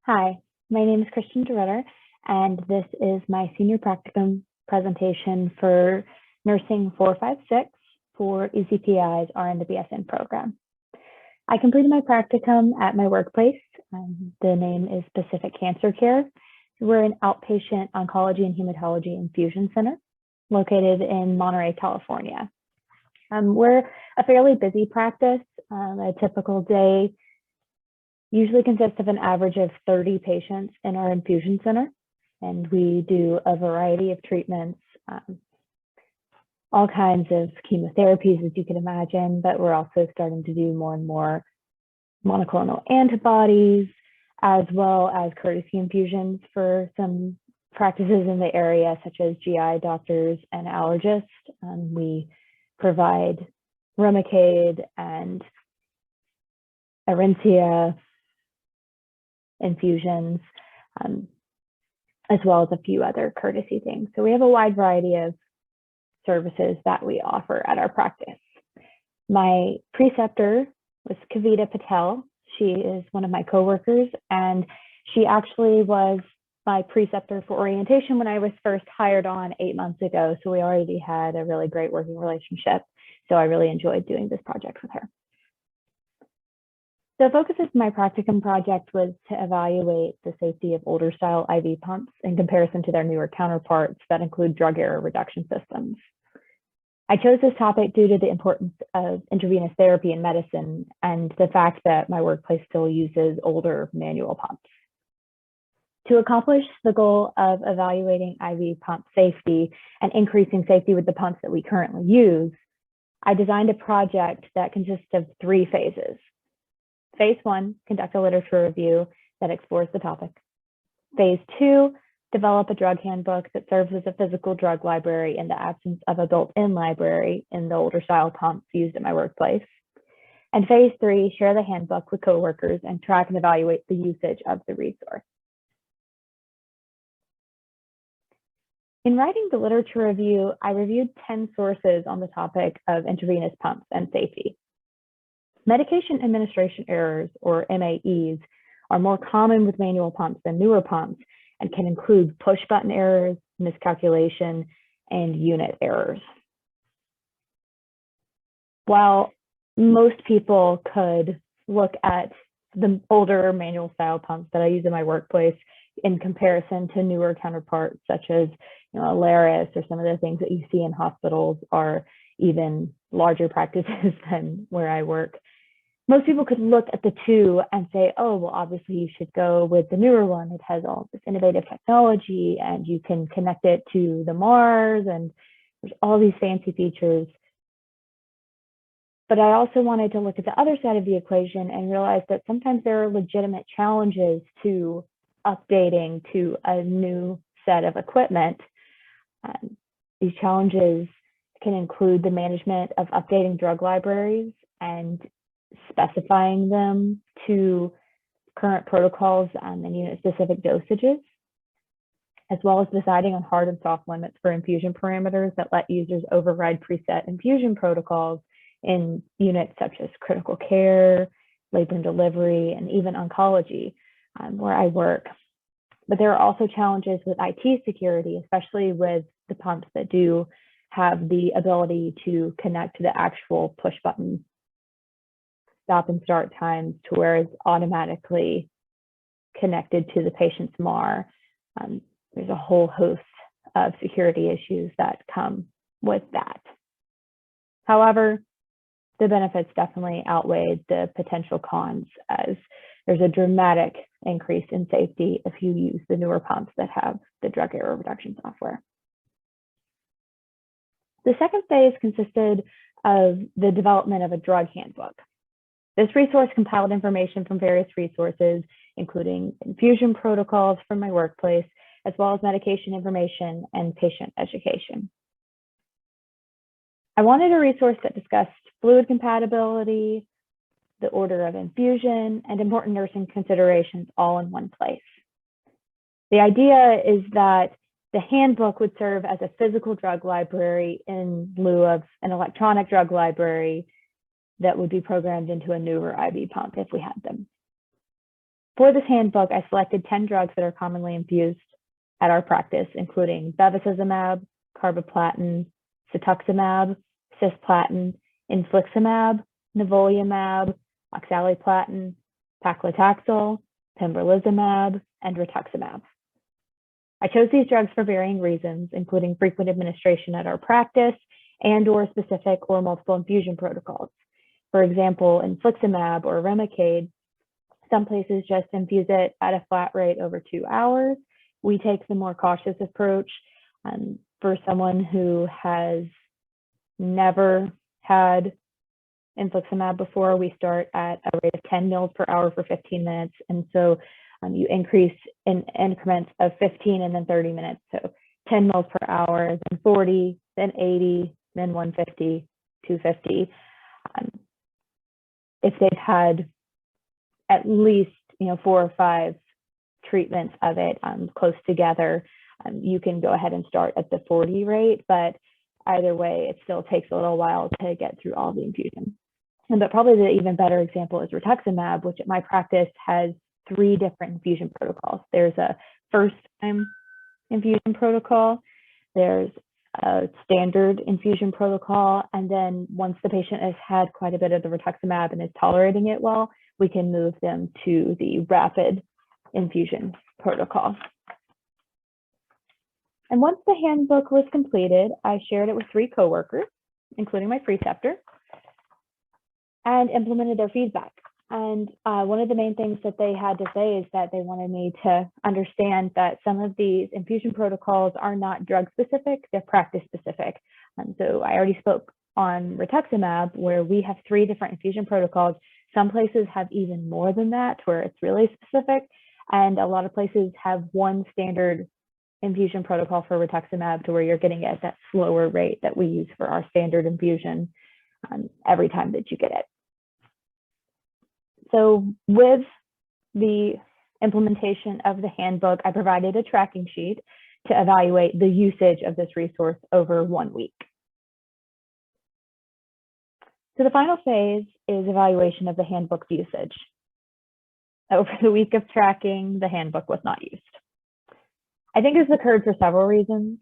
Hi, my name is DeRidder, and this is my senior practicum presentation for Nursing 456 for ECPI's RN to BSN program. I completed my practicum at my workplace. The name is Pacific Cancer Care. We're an outpatient oncology and hematology infusion center located in Monterey, California. We're a fairly busy practice. A typical day usually consists of an average of 30 patients in our infusion center, and we do a variety of treatments, all kinds of chemotherapies, as you can imagine, but we're also starting to do more and more monoclonal antibodies, as well as courtesy infusions for some practices in the area, such as GI doctors and allergists. We provide Remicade and Orencia infusions, as well as a few other courtesy things. So we have a wide variety of services that we offer at our practice. My preceptor was Kavita Patel. She is one of my coworkers, and she actually was my preceptor for orientation when I was first hired on 8 months ago. So we already had a really great working relationship. So I really enjoyed doing this project with her. The focus of my practicum project was to evaluate the safety of older style IV pumps in comparison to their newer counterparts that include drug error reduction systems. I chose this topic due to the importance of intravenous therapy in medicine and the fact that my workplace still uses older manual pumps. To accomplish the goal of evaluating IV pump safety and increasing safety with the pumps that we currently use, I designed a project that consists of 3 phases. Phase 1, conduct a literature review that explores the topic. Phase 2, develop a drug handbook that serves as a physical drug library in the absence of a built-in library in the older style pumps used at my workplace. And Phase 3, share the handbook with coworkers and track and evaluate the usage of the resource. In writing the literature review, I reviewed 10 sources on the topic of intravenous pumps and safety. Medication administration errors, or MAEs, are more common with manual pumps than newer pumps and can include push button errors, miscalculation, and unit errors. While most people could look at the older manual style pumps that I use in my workplace in comparison to newer counterparts such as Alaris or some of the things that you see in hospitals are even larger practices than where I work. Most people could look at the two and say, oh, well, obviously you should go with the newer one. It has all this innovative technology and you can connect it to the Mars and there's all these fancy features. But I also wanted to look at the other side of the equation and realize that sometimes there are legitimate challenges to updating to a new set of equipment. These challenges can include the management of updating drug libraries and specifying them to current protocols and unit-specific dosages, as well as deciding on hard and soft limits for infusion parameters that let users override preset infusion protocols in units such as critical care, labor and delivery, and even oncology, where I work. But there are also challenges with IT security, especially with the pumps that do have the ability to connect to the actual push button stop and start times to where it's automatically connected to the patient's MAR. There's a whole host of security issues that come with that. However, the benefits definitely outweigh the potential cons, as there's a dramatic increase in safety if you use the newer pumps that have the drug error reduction software. The second phase consisted of the development of a drug handbook. This resource compiled information from various resources, including infusion protocols from my workplace, as well as medication information and patient education. I wanted a resource that discussed fluid compatibility, the order of infusion, and important nursing considerations all in one place. The idea is that the handbook would serve as a physical drug library in lieu of an electronic drug library that would be programmed into a newer IV pump if we had them. For this handbook, I selected 10 drugs that are commonly infused at our practice, including bevacizumab, carboplatin, cetuximab, cisplatin, infliximab, nivolumab, oxaliplatin, paclitaxel, pembrolizumab, and rituximab. I chose these drugs for varying reasons, including frequent administration at our practice and/or specific or multiple infusion protocols. For example, infliximab or Remicade, some places just infuse it at a flat rate over 2 hours. We take the more cautious approach. For someone who has never had infliximab before, we start at a rate of 10 mils per hour for 15 minutes. And so you increase in increments of 15 and then 30 minutes. So 10 mils per hour, then 40, then 80, then 150, 250. If they've had at least 4 or 5 treatments of it close together, you can go ahead and start at the 40 rate, but either way, it still takes a little while to get through all the infusion. But probably the even better example is rituximab, which at my practice has 3 different infusion protocols. There's a first-time infusion protocol, there's a standard infusion protocol, and then once the patient has had quite a bit of the rituximab and is tolerating it well, we can move them to the rapid infusion protocol. And once the handbook was completed, I shared it with 3 coworkers, including my preceptor, and implemented their feedback. And one of the main things that they had to say is that they wanted me to understand that some of these infusion protocols are not drug specific, they're practice specific. And so I already spoke on rituximab, where we have 3 different infusion protocols. Some places have even more than that, where it's really specific. And a lot of places have one standard infusion protocol for rituximab to where you're getting it at that slower rate that we use for our standard infusion every time that you get it. So with the implementation of the handbook, I provided a tracking sheet to evaluate the usage of this resource over 1 week. So the final phase is evaluation of the handbook's usage. Over the week of tracking, the handbook was not used. I think this occurred for several reasons.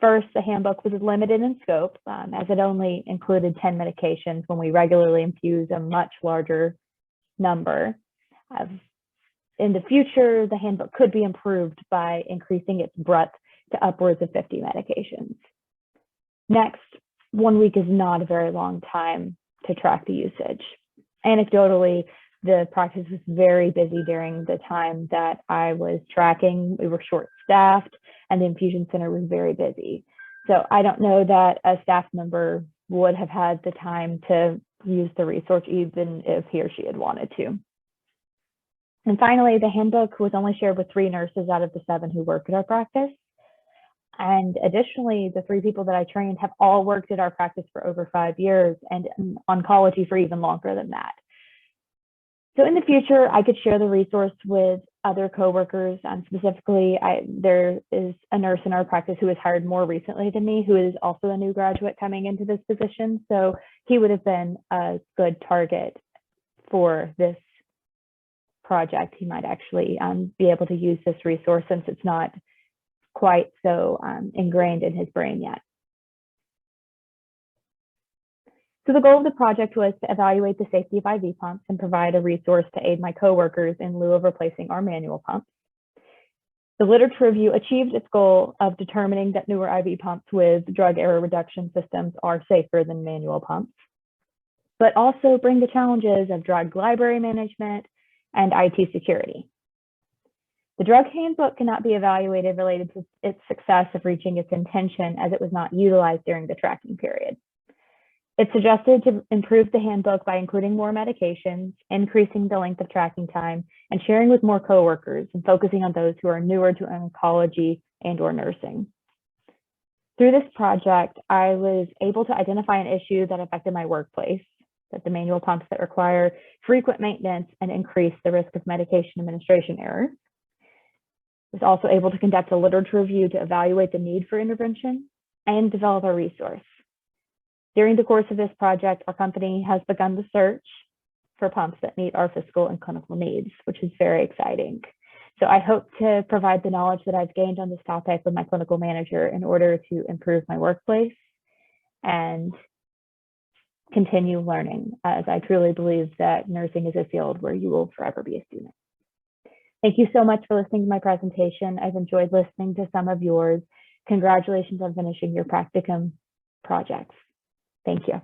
First, the handbook was limited in scope, as it only included 10 medications when we regularly infuse a much larger number. In the future, the handbook could be improved by increasing its breadth to upwards of 50 medications. Next, 1 week is not a very long time to track the usage. Anecdotally, the practice was very busy during the time that I was tracking. We were short-staffed and the infusion center was very busy. So I don't know that a staff member would have had the time to use the resource even if he or she had wanted to. And finally, the handbook was only shared with 3 nurses out of the 7 who work at our practice. And additionally, the 3 people that I trained have all worked at our practice for over 5 years and in oncology for even longer than that. So in the future, I could share the resource with other coworkers. Specifically, there is a nurse in our practice who was hired more recently than me, who is also a new graduate coming into this position. So he would have been a good target for this project. He might actually be able to use this resource since it's not quite so ingrained in his brain yet. So the goal of the project was to evaluate the safety of IV pumps and provide a resource to aid my coworkers in lieu of replacing our manual pumps. The literature review achieved its goal of determining that newer IV pumps with drug error reduction systems are safer than manual pumps, but also bring the challenges of drug library management and IT security. The drug handbook cannot be evaluated related to its success of reaching its intention, as it was not utilized during the tracking period. It suggested to improve the handbook by including more medications, increasing the length of tracking time, and sharing with more coworkers and focusing on those who are newer to oncology and/or nursing. Through this project, I was able to identify an issue that affected my workplace, that the manual pumps that require frequent maintenance and increase the risk of medication administration errors. I was also able to conduct a literature review to evaluate the need for intervention and develop a resource. During the course of this project, our company has begun the search for pumps that meet our physical and clinical needs, which is very exciting. So I hope to provide the knowledge that I've gained on this topic with my clinical manager in order to improve my workplace and continue learning, as I truly believe that nursing is a field where you will forever be a student. Thank you so much for listening to my presentation. I've enjoyed listening to some of yours. Congratulations on finishing your practicum projects. Thank you.